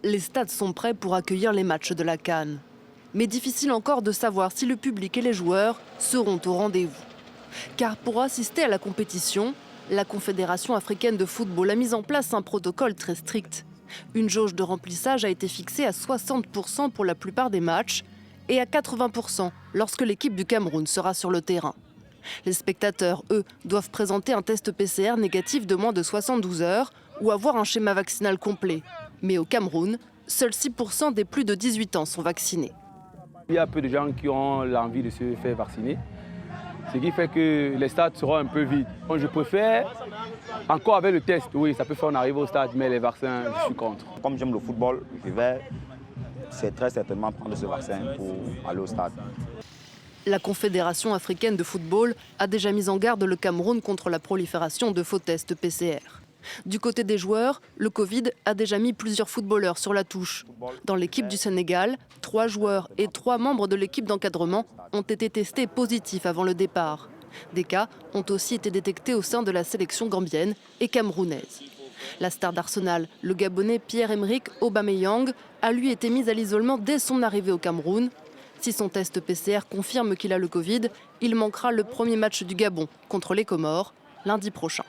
les stades sont prêts pour accueillir les matchs de la CAN. Mais difficile encore de savoir si le public et les joueurs seront au rendez-vous. Car pour assister à la compétition, la Confédération africaine de football a mis en place un protocole très strict. Une jauge de remplissage a été fixée à 60% pour la plupart des matchs et à 80% lorsque l'équipe du Cameroun sera sur le terrain. Les spectateurs, eux, doivent présenter un test PCR négatif de moins de 72 heures ou avoir un schéma vaccinal complet. Mais au Cameroun, seuls 6% des plus de 18 ans sont vaccinés. Il y a peu de gens qui ont l'envie de se faire vacciner, ce qui fait que les stades seront un peu vides. Donc je préfère, encore avec le test, oui, ça peut faire on arrive au stade, mais les vaccins, je suis contre. Comme j'aime le football, je vais très certainement prendre ce vaccin pour aller au stade. La Confédération africaine de football a déjà mis en garde le Cameroun contre la prolifération de faux tests PCR. Du côté des joueurs, le Covid a déjà mis plusieurs footballeurs sur la touche. Dans l'équipe du Sénégal, 3 joueurs et 3 membres de l'équipe d'encadrement ont été testés positifs avant le départ. Des cas ont aussi été détectés au sein de la sélection gambienne et camerounaise. La star d'Arsenal, le Gabonais Pierre-Emerick Aubameyang, a lui été mis à l'isolement dès son arrivée au Cameroun. Si son test PCR confirme qu'il a le Covid, il manquera le premier match du Gabon contre les Comores lundi prochain.